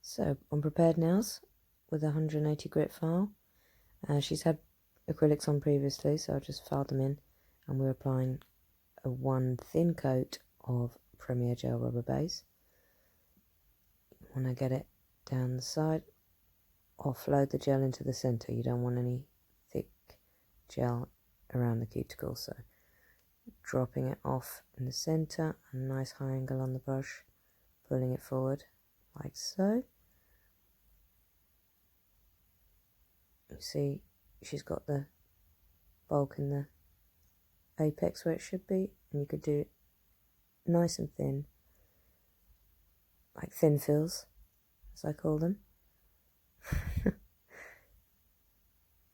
So on Prepared Nails with a 180 grit file. She's had acrylics on previously, so I just filed them in, and we're applying one thin coat of Premier Gel Rubber Base. When I get it down the side, offload the gel into the centre. You don't want any thick gel around the cuticle, so dropping it off in the centre, a nice high angle on the brush, pulling it forward like so. You see she's got the bulk in the apex where it should be, and you could do it nice and thin, like Thinfills, as I call them.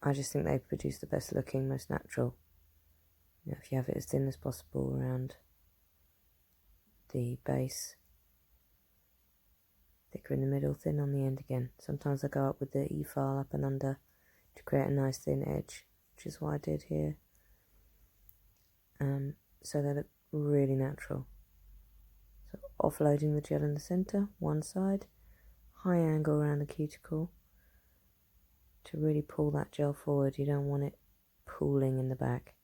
I just think they produce the best looking, most natural. You know, if you have it as thin as possible around the base, thicker in the middle, thin on the end again. Sometimes I go up with the E-file up and under to create a nice thin edge, which is what I did here. So they look really natural. So offloading the gel in the centre, one side, high angle around the cuticle to really pull that gel forward. You don't want it pooling in the back.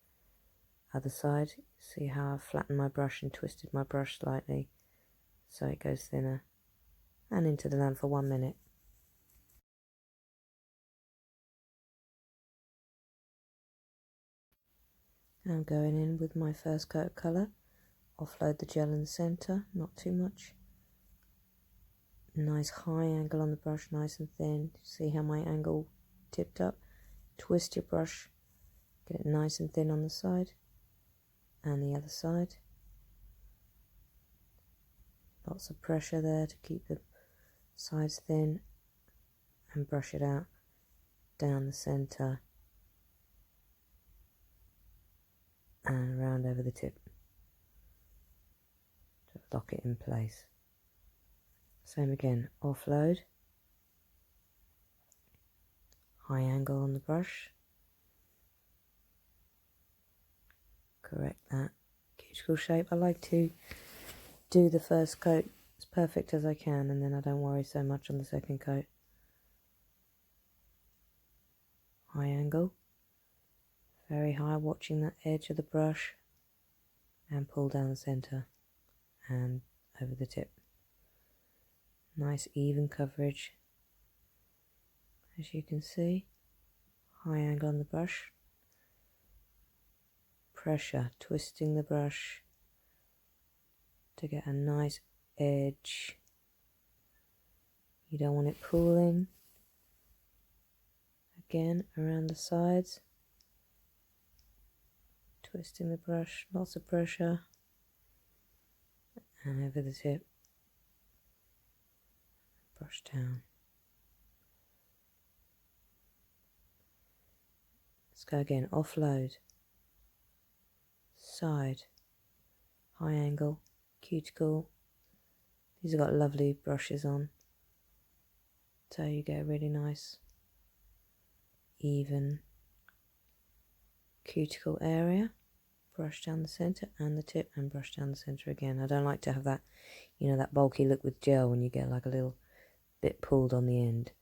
Other side, see how I've flattened my brush and twisted my brush slightly so it goes thinner, and into the lamp for 1 minute. I'm going in with my first coat of colour. Offload the gel in the centre, not too much. Nice high angle on the brush, nice and thin. See how my angle tipped up? Twist your brush, get it nice and thin on the side and the other side. Lots of pressure there to keep the sides thin, and brush it out down the centre and round over the tip to lock it in place. Same again, offload, high angle on the brush, correct that cuticle shape. I like to do the first coat as perfect as I can, and then I don't worry so much on the second coat. High angle, very high, watching that edge of the brush, and pull down the centre and over the tip. Nice even coverage, as you can see. High angle on the brush, pressure, twisting the brush to get a nice edge. You don't want it pooling. Again, around the sides, twisting the brush, lots of pressure, and over the tip, brush down. Let's go again, offload, side, high angle, cuticle. These have got lovely brushes on, so you get a really nice even cuticle area. Brush down the centre and the tip, and brush down the centre again. I don't like to have that, you know, that bulky look with gel when you get like a little bit pulled on the end.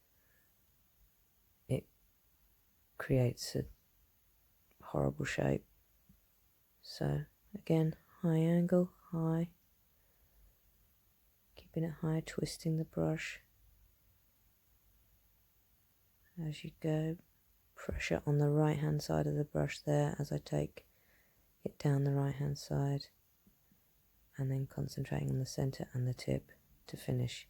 It creates a horrible shape. So again, high angle, high, keeping it high, twisting the brush as you go. Pressure on the right hand side of the brush there as I take it down the right hand side, and then concentrating on the centre and the tip to finish.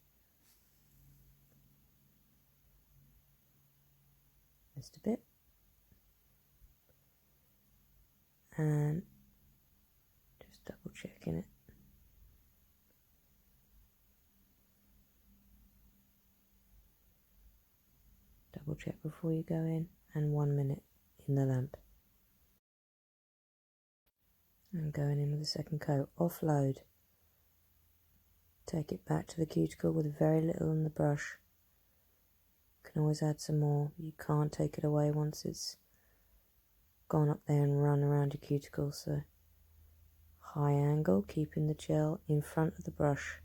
Missed a bit, and just double checking it. Double check before you go in, and 1 minute in the lamp. And going in with the second coat, offload, take it back to the cuticle with very little on the brush. You can always add some more. You can't take it away once it's gone up there and run around your cuticle. So high angle, keeping the gel in front of the brush,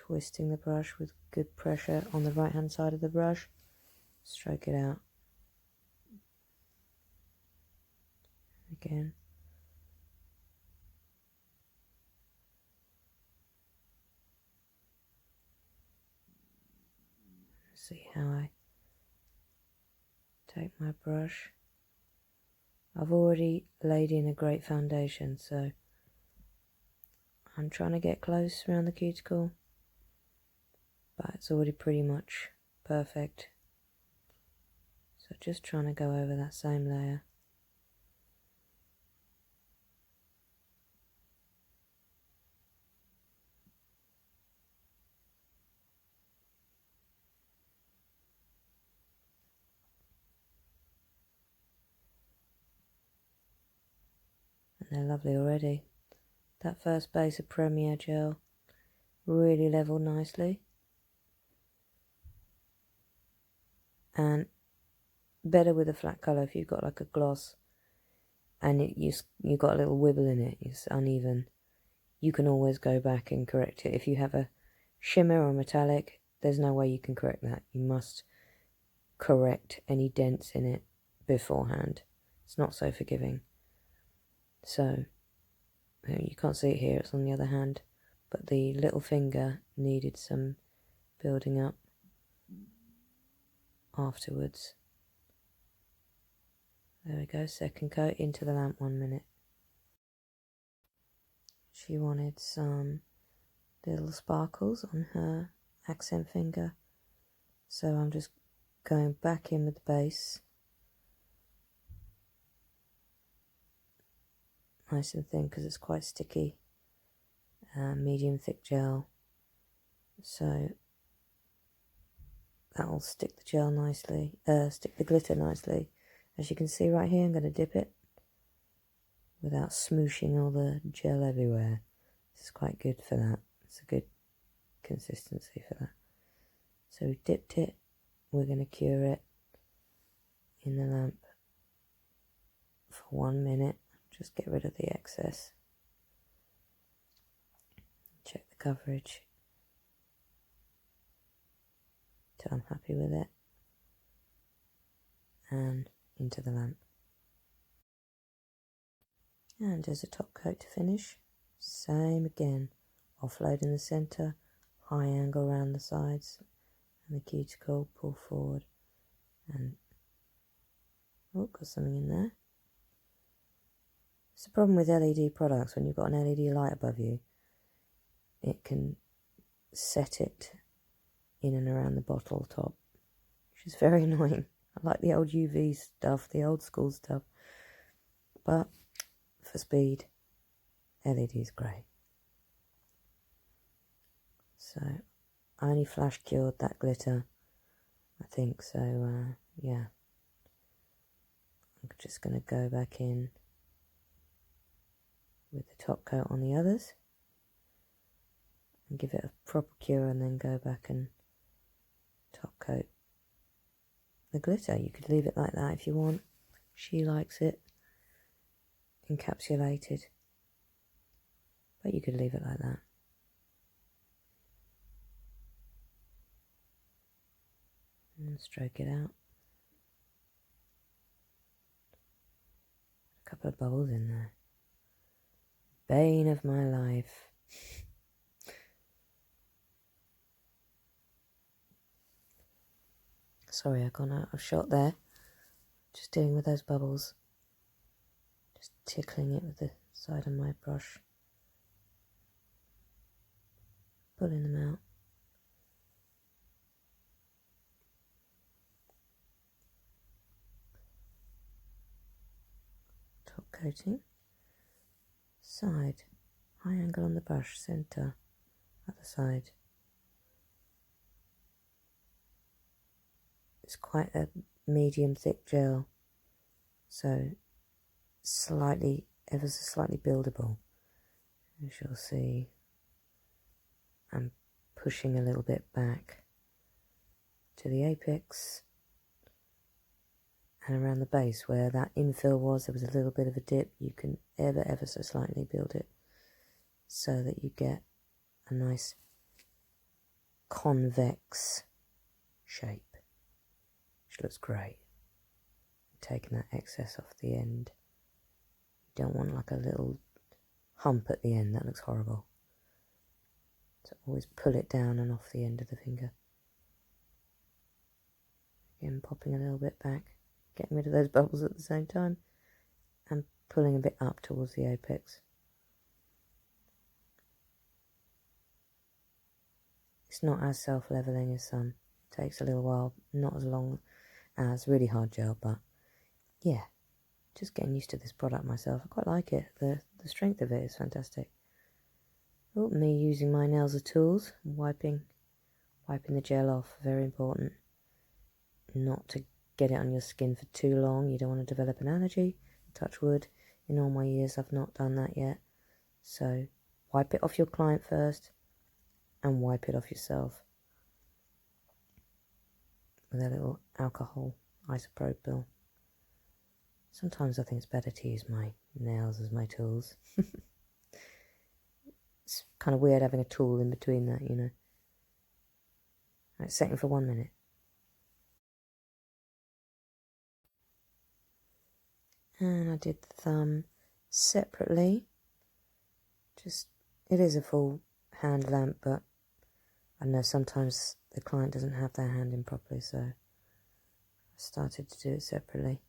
twisting the brush with good pressure on the right hand side of the brush. Stroke it out. Again. See how I take my brush. I've already laid in a great foundation, so I'm trying to get close around the cuticle, but it's already pretty much perfect. So just trying to go over that same layer. And they're lovely already. That first base of Premier gel really leveled nicely. And better with a flat colour if you've got like a gloss and you got a little wibble in it, it's uneven. You can always go back and correct it. If you have a shimmer or metallic, there's no way you can correct that. You must correct any dents in it beforehand. It's not so forgiving. So, you can't see it here, it's on the other hand, but the little finger needed some building up afterwards. There we go, second coat into the lamp 1 minute. She wanted some little sparkles on her accent finger, so I'm just going back in with the base, nice and thin because it's quite sticky, medium thick gel, so that will stick the gel nicely, stick the glitter nicely. As you can see right here, I'm going to dip it without smooshing all the gel everywhere. This is quite good for that. It's a good consistency for that. So we've dipped it, we're going to cure it in the lamp for 1 minute. Just get rid of the excess. Check the coverage till I'm happy with it. And into the lamp. And as a top coat to finish, same again. Offload in the centre, high angle around the sides and the cuticle, pull forward and oh, got something in there. It's the problem with LED products. When you've got an LED light above you, it can set it in and around the bottle top, which is very annoying. I like the old UV stuff, the old school stuff, but for speed, LED is great. So I only flash cured that glitter, I think, so yeah. I'm just going to go back in with the top coat on the others and give it a proper cure, and then go back and top coat the glitter. You could leave it like that if you want. She likes it encapsulated, but you could leave it like that. And stroke it out. A couple of bubbles in there. Bane of my life. Sorry, I've gone out of shot there. Just dealing with those bubbles. Just tickling it with the side of my brush. Pulling them out. Top coating. Side. High angle on the brush. Centre. Other side. It's quite a medium thick gel, so slightly, ever so slightly buildable. As you'll see, I'm pushing a little bit back to the apex and around the base where that infill was. There was a little bit of a dip. You can ever so slightly build it so that you get a nice convex shape, which looks great. Taking that excess off the end. You don't want like a little hump at the end, that looks horrible. So always pull it down and off the end of the finger. Again, popping a little bit back, getting rid of those bubbles at the same time, and pulling a bit up towards the apex. It's not as self-leveling as some. It takes a little while, not as long as really hard gel, but yeah, just getting used to this product myself. I quite like it. The strength of it is fantastic. Oh, me using my nails as tools, wiping the gel off, very important. Not to get it on your skin for too long. You don't want to develop an allergy. Touch wood. In all my years, I've not done that yet. So wipe it off your client first and wipe it off yourself with a little alcohol isopropyl. Sometimes I think it's better to use my nails as my tools. It's kind of weird having a tool in between that, you know. Right, setting for 1 minute. And I did the thumb separately. It is a full hand lamp, but I know sometimes the client doesn't have their hand in properly, so I started to do it separately.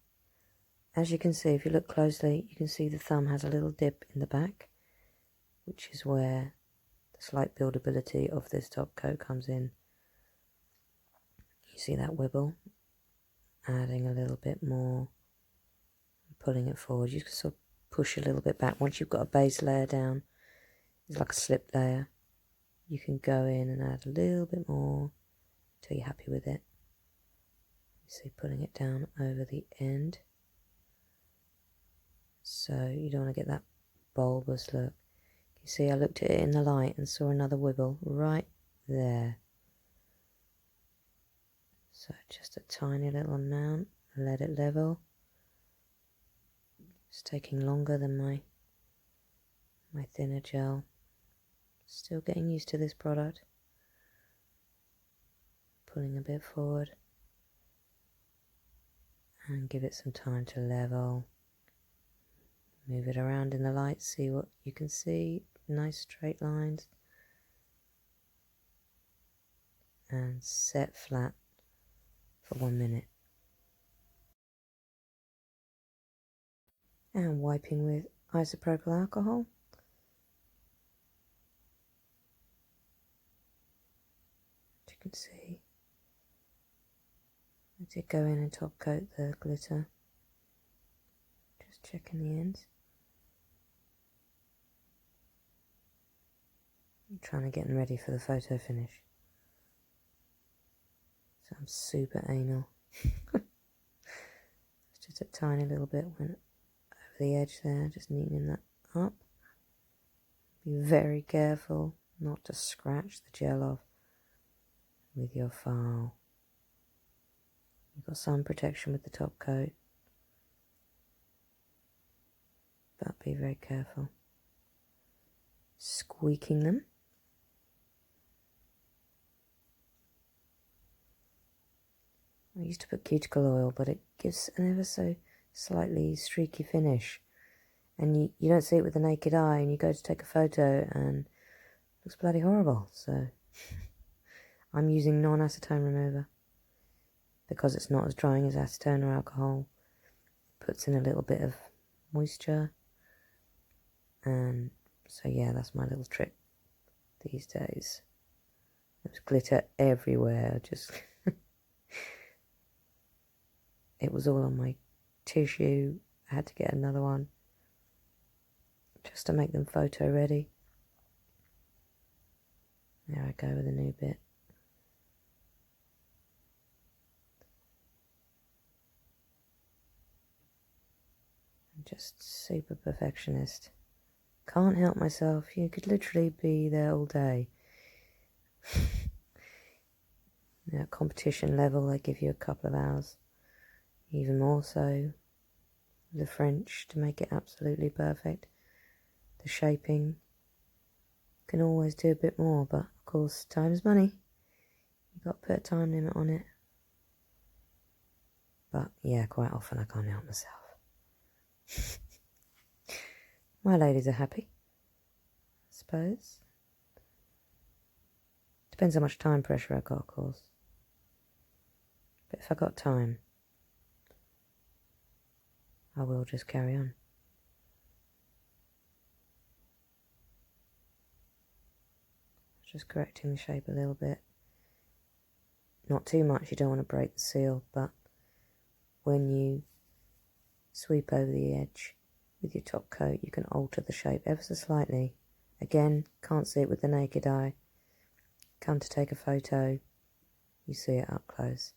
As you can see, if you look closely, you can see the thumb has a little dip in the back, which is where the slight buildability of this top coat comes in. You see that wibble? Adding a little bit more, pulling it forward. You can sort of push a little bit back. Once you've got a base layer down, it's like a slip layer. You can go in and add a little bit more until you're happy with it. You see, pulling it down over the end. So you don't want to get that bulbous look. You see, I looked at it in the light and saw another wibble right there. So just a tiny little amount, let it level. It's taking longer than my thinner gel. Still getting used to this product. Pulling a bit forward. And give it some time to level. Move it around in the light, see what you can see. Nice straight lines. And set flat for 1 minute. And wiping with isopropyl alcohol. As you can see, I did go in and top coat the glitter. Just checking the ends. I'm trying to get them ready for the photo finish. So I'm super anal. It's just a tiny little bit went over the edge there, just neatening that up. Be very careful not to scratch the gel off with your file. You've got some protection with the top coat, but be very careful. Squeaking them. I used to put cuticle oil, but it gives an ever so slightly streaky finish. And you don't see it with the naked eye, and you go to take a photo and it looks bloody horrible. So I'm using non-acetone remover because it's not as drying as acetone or alcohol. Puts in a little bit of moisture. And so yeah, that's my little trick these days. There's glitter everywhere, just it was all on my tissue. I had to get another one just to make them photo ready. There I go with a new bit. I'm just super perfectionist. Can't help myself. You could literally be there all day. At competition level, they give you a couple of hours. Even more so the French to make it absolutely perfect. The shaping can always do a bit more, but of course time is money. You've got to put a time limit on it. But yeah, quite often I can't help myself. My ladies are happy, I suppose. Depends how much time pressure I got, of course. But if I got time, I will just carry on. Just correcting the shape a little bit. Not too much, you don't want to break the seal, but when you sweep over the edge with your top coat, you can alter the shape ever so slightly. Again, can't see it with the naked eye. Come to take a photo, you see it up close.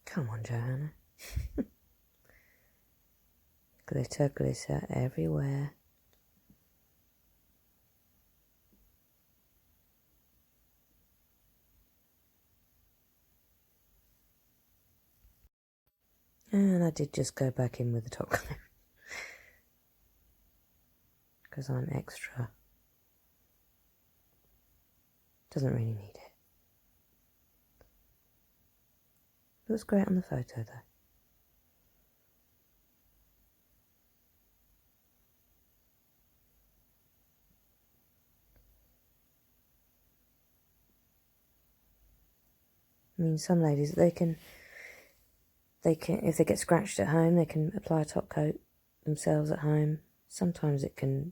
Come on, Johanna. Glitter, glitter everywhere. And I did just go back in with the top coat. Because I'm extra. Doesn't really need it. Looks great on the photo though. I mean, some ladies, they can, if they get scratched at home, they can apply a top coat themselves at home. Sometimes it can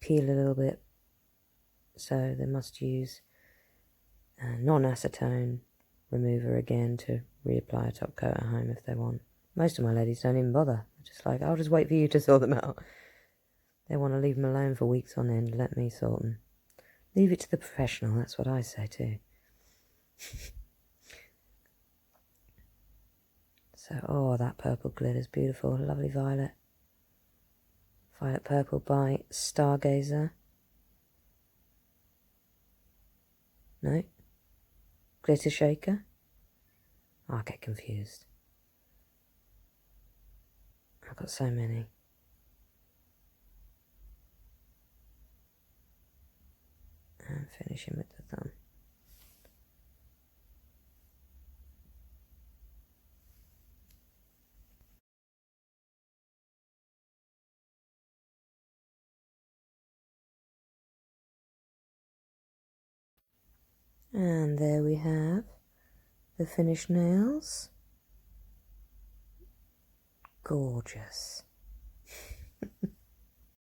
peel a little bit, so they must use non-acetone remover again to reapply a top coat at home if they want. Most of my ladies don't even bother. They're just like, I'll just wait for you to sort them out. They want to leave them alone for weeks on end. Let me sort them. Leave it to the professional, that's what I say too. So, oh, that purple glitter is beautiful. Lovely violet. Violet purple by Stargazer. No? Glitter shaker? Oh, I get confused. I've got so many. And finishing with the thumb. And there we have the finished nails. Gorgeous.